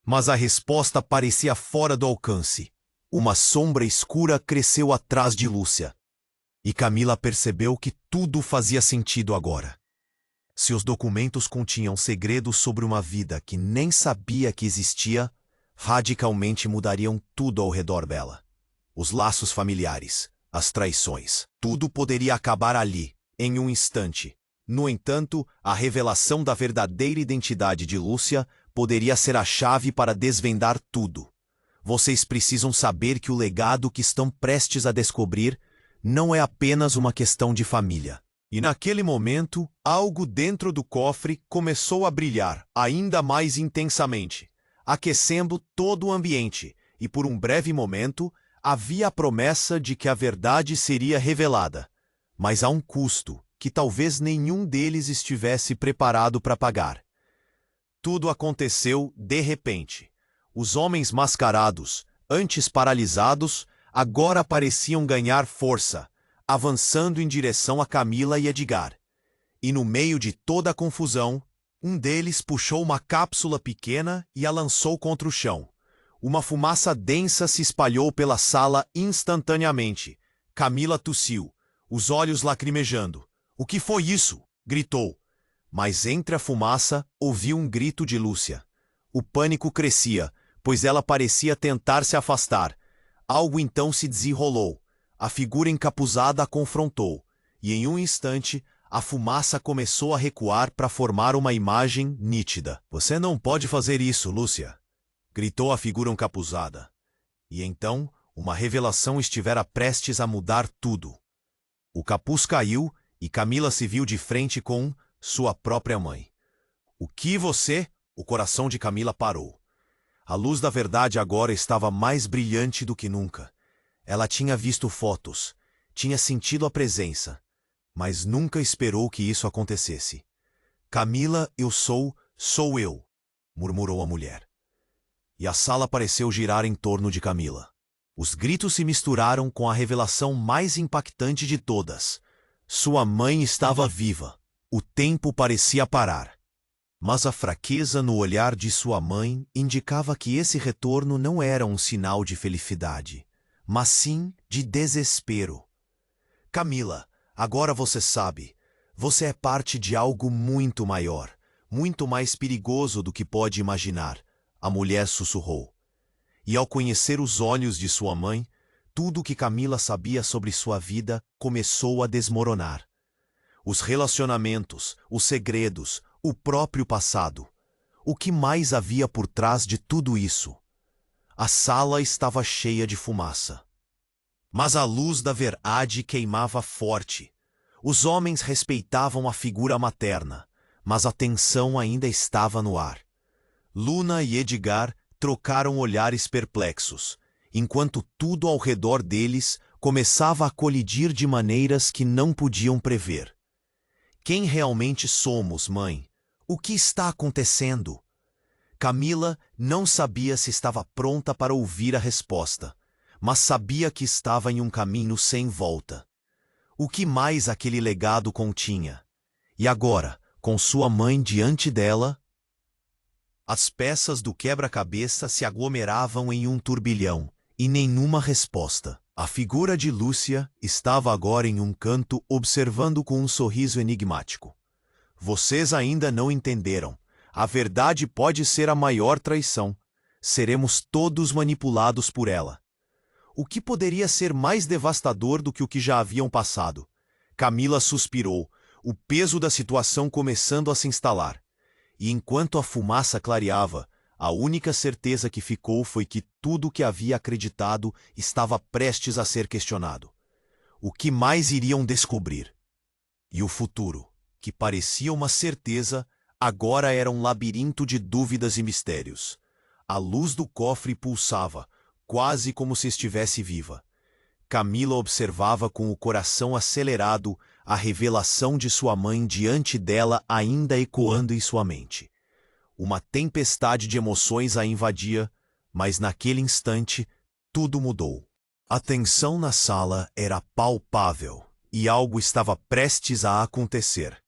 A: Mas a resposta parecia fora do alcance. Uma sombra escura cresceu atrás de Lúcia. E Camila percebeu que tudo fazia sentido agora. Se os documentos continham segredos sobre uma vida que nem sabia que existia, radicalmente mudariam tudo ao redor dela. Os laços familiares, as traições, tudo poderia acabar ali, em um instante. No entanto, a revelação da verdadeira identidade de Lúcia poderia ser a chave para desvendar tudo. Vocês precisam saber que o legado que estão prestes a descobrir não é apenas uma questão de família. E naquele momento, algo dentro do cofre começou a brilhar ainda mais intensamente, aquecendo todo o ambiente, e por um breve momento, havia a promessa de que a verdade seria revelada, mas a um custo que talvez nenhum deles estivesse preparado para pagar. Tudo aconteceu de repente. Os homens mascarados, antes paralisados, agora pareciam ganhar força, avançando em direção a Camila e Edgar. E no meio de toda a confusão, um deles puxou uma cápsula pequena e a lançou contra o chão. Uma fumaça densa se espalhou pela sala instantaneamente. Camila tossiu, os olhos lacrimejando. "O que foi isso?" gritou. Mas entre a fumaça, ouviu um grito de Lúcia. O pânico crescia, pois ela parecia tentar se afastar. Algo então se desenrolou. A figura encapuzada a confrontou, e em um instante, a fumaça começou a recuar para formar uma imagem nítida. "Você não pode fazer isso, Lúcia!" gritou a figura encapuzada. E então, uma revelação estivera prestes a mudar tudo. O capuz caiu e Camila se viu de frente com sua própria mãe. "O que você?" O coração de Camila parou. A luz da verdade agora estava mais brilhante do que nunca. Ela tinha visto fotos, tinha sentido a presença, mas nunca esperou que isso acontecesse. "Camila, sou eu", murmurou a mulher. E a sala pareceu girar em torno de Camila. Os gritos se misturaram com a revelação mais impactante de todas. Sua mãe estava viva. O tempo parecia parar. Mas a fraqueza no olhar de sua mãe indicava que esse retorno não era um sinal de felicidade, mas sim de desespero. "Camila, agora você sabe. Você é parte de algo muito maior, muito mais perigoso do que pode imaginar", a mulher sussurrou. E ao conhecer os olhos de sua mãe, tudo o que Camila sabia sobre sua vida começou a desmoronar. Os relacionamentos, os segredos, o próprio passado. O que mais havia por trás de tudo isso? A sala estava cheia de fumaça. Mas a luz da verdade queimava forte. Os homens respeitavam a figura materna, mas a tensão ainda estava no ar. Luna e Edgar trocaram olhares perplexos, enquanto tudo ao redor deles começava a colidir de maneiras que não podiam prever. Quem realmente somos, mãe? O que está acontecendo? Camila não sabia se estava pronta para ouvir a resposta, mas sabia que estava em um caminho sem volta. O que mais aquele legado continha? E agora, com sua mãe diante dela, as peças do quebra-cabeça se aglomeravam em um turbilhão, e nenhuma resposta. A figura de Lúcia estava agora em um canto observando com um sorriso enigmático. "Vocês ainda não entenderam. A verdade pode ser a maior traição. Seremos todos manipulados por ela." O que poderia ser mais devastador do que o que já haviam passado? Camila suspirou, o peso da situação começando a se instalar. E enquanto a fumaça clareava, a única certeza que ficou foi que tudo o que havia acreditado estava prestes a ser questionado. O que mais iriam descobrir? E o futuro, que parecia uma certeza, agora era um labirinto de dúvidas e mistérios. A luz do cofre pulsava, quase como se estivesse viva. Camila observava com o coração acelerado a revelação de sua mãe diante dela ainda ecoando em sua mente. Uma tempestade de emoções a invadia, mas naquele instante tudo mudou. A tensão na sala era palpável e algo estava prestes a acontecer.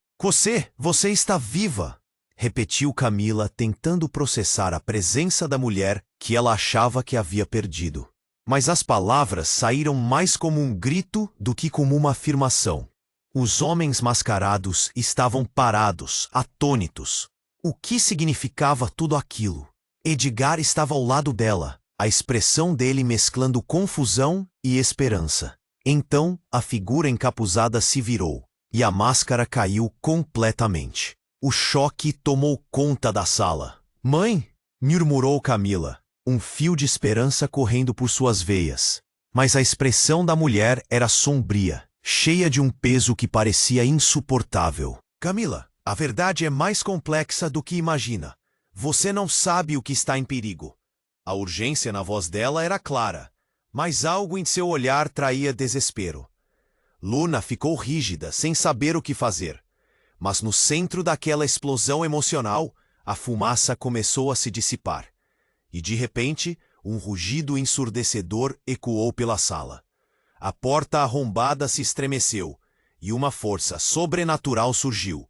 A: Você está viva! Repetiu Camila, tentando processar a presença da mulher que ela achava que havia perdido. Mas as palavras saíram mais como um grito do que como uma afirmação. Os homens mascarados estavam parados, atônitos. O que significava tudo aquilo? Edgar estava ao lado dela, a expressão dele mesclando confusão e esperança. Então, a figura encapuzada se virou, e a máscara caiu completamente. O choque tomou conta da sala. Mãe! Murmurou Camila, um fio de esperança correndo por suas veias. Mas a expressão da mulher era sombria, cheia de um peso que parecia insuportável. Camila, a verdade é mais complexa do que imagina. Você não sabe o que está em perigo. A urgência na voz dela era clara, mas algo em seu olhar traía desespero. Luna ficou rígida, sem saber o que fazer. Mas no centro daquela explosão emocional, a fumaça começou a se dissipar. E de repente, um rugido ensurdecedor ecoou pela sala. A porta arrombada se estremeceu, e uma força sobrenatural surgiu,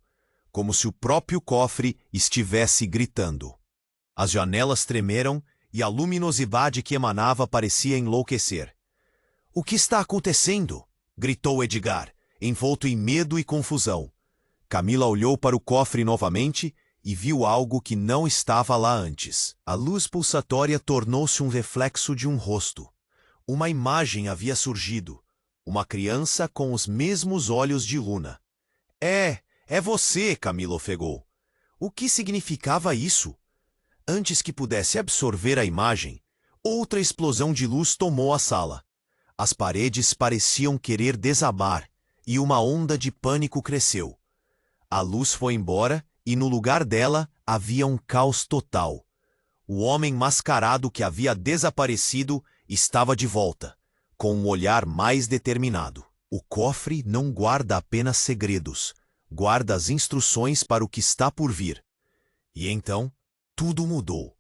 A: como se o próprio cofre estivesse gritando. As janelas tremeram e a luminosidade que emanava parecia enlouquecer. "O que está acontecendo?" gritou Edgar, envolto em medo e confusão. Camila olhou para o cofre novamente e viu algo que não estava lá antes. A luz pulsatória tornou-se um reflexo de um rosto. Uma imagem havia surgido. Uma criança com os mesmos olhos de Luna. É você, Camila ofegou. O que significava isso? Antes que pudesse absorver a imagem, outra explosão de luz tomou a sala. As paredes pareciam querer desabar e uma onda de pânico cresceu. A luz foi embora e no lugar dela havia um caos total. O homem mascarado que havia desaparecido estava de volta, com um olhar mais determinado. O cofre não guarda apenas segredos, guarda as instruções para o que está por vir. E então, tudo mudou.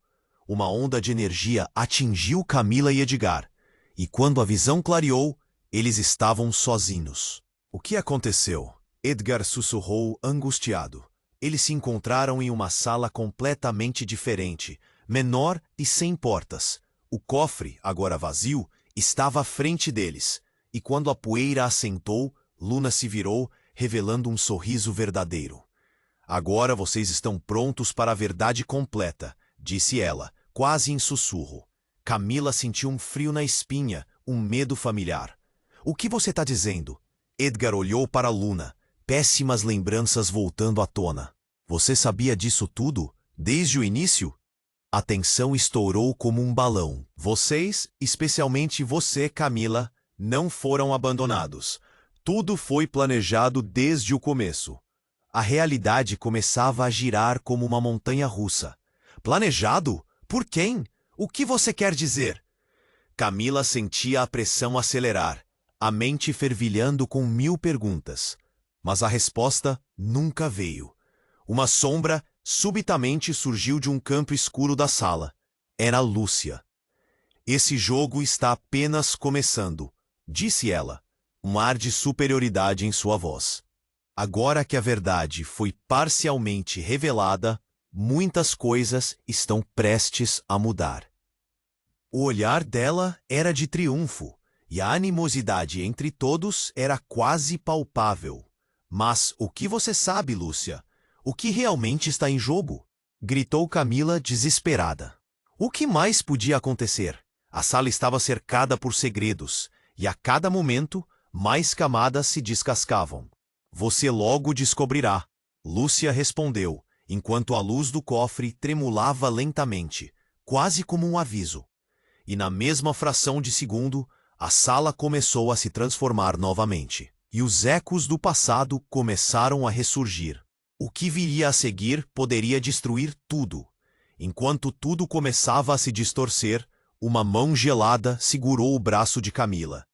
A: Uma onda de energia atingiu Camila e Edgar, e quando a visão clareou, eles estavam sozinhos. "O que aconteceu?" Edgar sussurrou, angustiado. Eles se encontraram em uma sala completamente diferente, menor e sem portas. O cofre, agora vazio, estava à frente deles, e quando a poeira assentou, Luna se virou, revelando um sorriso verdadeiro. "Agora vocês estão prontos para a verdade completa", disse ela, quase em sussurro. Camila sentiu um frio na espinha, um medo familiar. "O que você está dizendo?" Edgar olhou para Luna, péssimas lembranças voltando à tona. "Você sabia disso tudo? Desde o início?" A tensão estourou como um balão. "Vocês, especialmente você, Camila, não foram abandonados. Tudo foi planejado desde o começo." A realidade começava a girar como uma montanha-russa. "Planejado? Por quem? O que você quer dizer?" Camila sentia a pressão acelerar, a mente fervilhando com 1000 perguntas. Mas a resposta nunca veio. Uma sombra subitamente surgiu de um canto escuro da sala. Era Lúcia. "Esse jogo está apenas começando", disse ela, um ar de superioridade em sua voz. "Agora que a verdade foi parcialmente revelada, muitas coisas estão prestes a mudar." O olhar dela era de triunfo, e a animosidade entre todos era quase palpável. "Mas o que você sabe, Lúcia? O que realmente está em jogo?" gritou Camila desesperada. O que mais podia acontecer? A sala estava cercada por segredos, e a cada momento, mais camadas se descascavam. Você logo descobrirá. Lúcia respondeu, enquanto a luz do cofre tremulava lentamente, quase como um aviso. E na mesma fração de segundo, a sala começou a se transformar novamente, e os ecos do passado começaram a ressurgir. O que viria a seguir poderia destruir tudo. Enquanto tudo começava a se distorcer, uma mão gelada segurou o braço de Camila.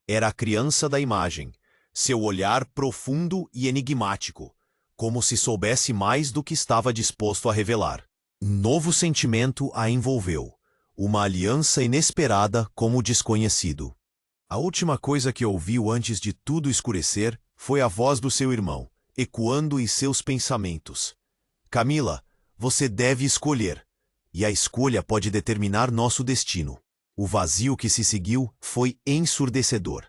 A: Era a criança da imagem, seu olhar profundo e enigmático, como se soubesse mais do que estava disposto a revelar. Um novo sentimento a envolveu, uma aliança inesperada com o desconhecido. A última coisa que ouviu antes de tudo escurecer foi a voz do seu irmão, ecoando em seus pensamentos. Camila, você deve escolher, e a escolha pode determinar nosso destino. O vazio que se seguiu foi ensurdecedor.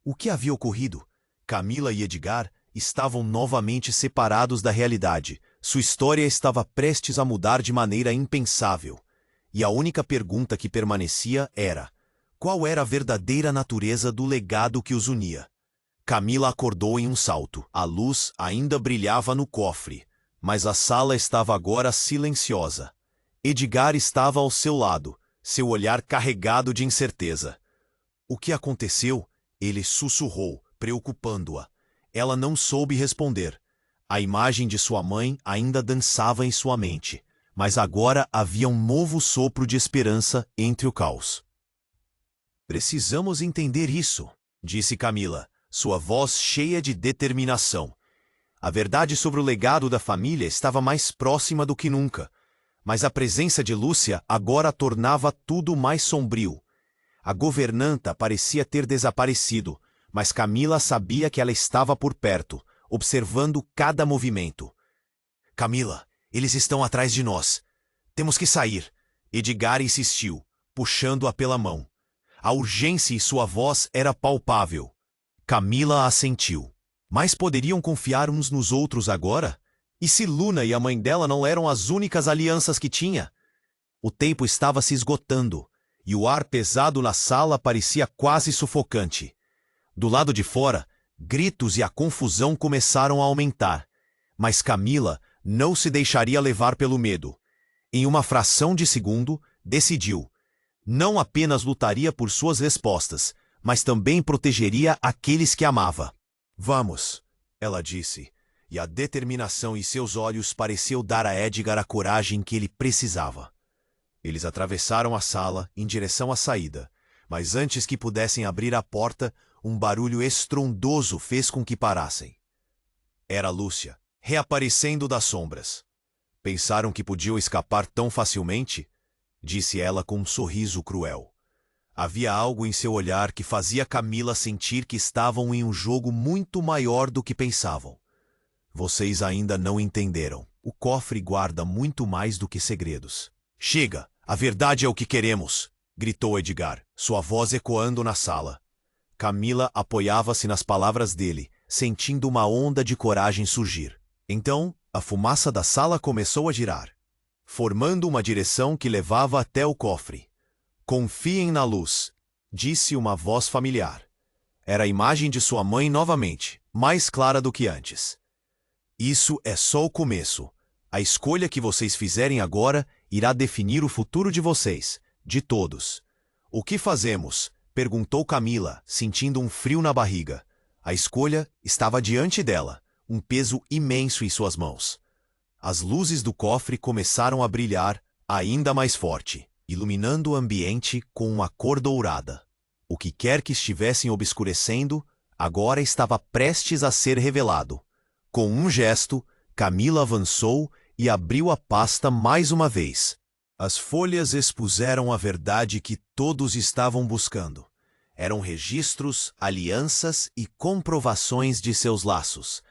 A: O que havia ocorrido? Camila e Edgar estavam novamente separados da realidade. Sua história estava prestes a mudar de maneira impensável. E a única pergunta que permanecia era: qual era a verdadeira natureza do legado que os unia? Camila acordou em um salto. A luz ainda brilhava no cofre, mas a sala estava agora silenciosa. Edgar estava ao seu lado, seu olhar carregado de incerteza. O que aconteceu? Ele sussurrou, preocupando-a. Ela não soube responder. A imagem de sua mãe ainda dançava em sua mente, mas agora havia um novo sopro de esperança entre o caos. Precisamos entender isso, disse Camila, sua voz cheia de determinação. A verdade sobre o legado da família estava mais próxima do que nunca, mas a presença de Lúcia agora tornava tudo mais sombrio. A governanta parecia ter desaparecido, mas Camila sabia que ela estava por perto, observando cada movimento. Camila, eles estão atrás de nós. Temos que sair. Edgar insistiu, puxando-a pela mão. A urgência em sua voz era palpável. Camila assentiu. Mas poderiam confiar uns nos outros agora? E se Luna e a mãe dela não eram as únicas alianças que tinha? O tempo estava se esgotando, e o ar pesado na sala parecia quase sufocante. Do lado de fora, gritos e a confusão começaram a aumentar, mas Camila não se deixaria levar pelo medo. Em uma fração de segundo, decidiu. Não apenas lutaria por suas respostas, mas também protegeria aqueles que amava. Vamos, ela disse, e a determinação em seus olhos pareceu dar a Edgar a coragem que ele precisava. Eles atravessaram a sala em direção à saída, mas antes que pudessem abrir a porta, um barulho estrondoso fez com que parassem. Era Lúcia, reaparecendo das sombras. Pensaram que podiam escapar tão facilmente? Disse ela com um sorriso cruel. Havia algo em seu olhar que fazia Camila sentir que estavam em um jogo muito maior do que pensavam. Vocês ainda não entenderam. O cofre guarda muito mais do que segredos. Chega! A verdade é o que queremos! Gritou Edgar, sua voz ecoando na sala. Camila apoiava-se nas palavras dele, sentindo uma onda de coragem surgir. Então, a fumaça da sala começou a girar, formando uma direção que levava até o cofre. Confiem na luz, disse uma voz familiar. Era a imagem de sua mãe novamente, mais clara do que antes. Isso é só o começo. A escolha que vocês fizerem agora irá definir o futuro de vocês, de todos. O que fazemos? Perguntou Camila, sentindo um frio na barriga. A escolha estava diante dela, um peso imenso em suas mãos. As luzes do cofre começaram a brilhar ainda mais forte, iluminando o ambiente com uma cor dourada. O que quer que estivessem obscurecendo, agora estava prestes a ser revelado. Com um gesto, Camila avançou e abriu a pasta mais uma vez. As folhas expuseram a verdade que todos estavam buscando. Eram registros, alianças e comprovações de seus laços.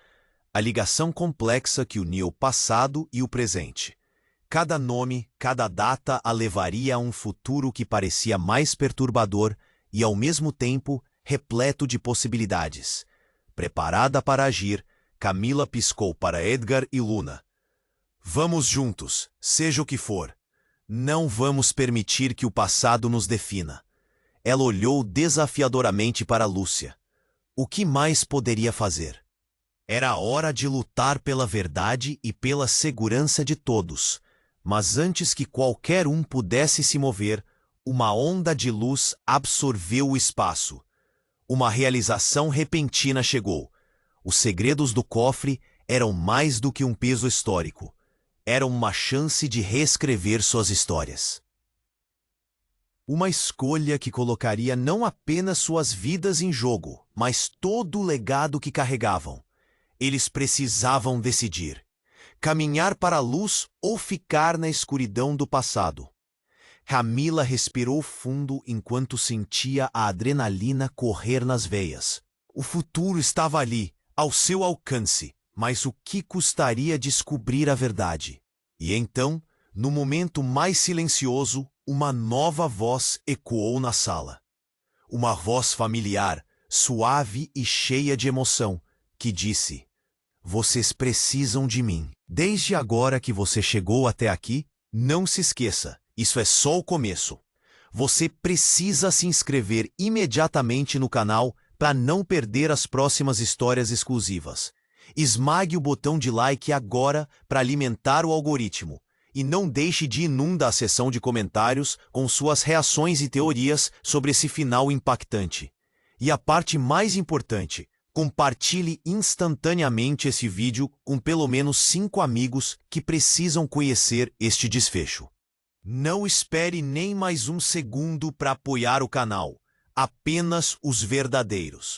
A: A ligação complexa que unia o passado e o presente. Cada nome, cada data a levaria a um futuro que parecia mais perturbador e, ao mesmo tempo, repleto de possibilidades. Preparada para agir, Camila piscou para Edgar e Luna. Vamos juntos, seja o que for. Não vamos permitir que o passado nos defina. Ela olhou desafiadoramente para Lúcia. O que mais poderia fazer? Era hora de lutar pela verdade e pela segurança de todos. Mas antes que qualquer um pudesse se mover, uma onda de luz absorveu o espaço. Uma realização repentina chegou. Os segredos do cofre eram mais do que um peso histórico. Eram uma chance de reescrever suas histórias. Uma escolha que colocaria não apenas suas vidas em jogo, mas todo o legado que carregavam. Eles precisavam decidir: caminhar para a luz ou ficar na escuridão do passado. Camila respirou fundo enquanto sentia a adrenalina correr nas veias. O futuro estava ali, ao seu alcance, mas o que custaria descobrir a verdade? E então, no momento mais silencioso, uma nova voz ecoou na sala. Uma voz familiar, suave e cheia de emoção, que disse: "Vocês precisam de mim. Desde agora que você chegou até aqui, não se esqueça, isso é só o começo. Você precisa se inscrever imediatamente no canal para não perder as próximas histórias exclusivas. Esmague o botão de like agora para alimentar o algoritmo. E não deixe de inundar a seção de comentários com suas reações e teorias sobre esse final impactante. E a parte mais importante, compartilhe instantaneamente esse vídeo com pelo menos 5 amigos que precisam conhecer este desfecho. Não espere nem mais um segundo para apoiar o canal. Apenas os verdadeiros.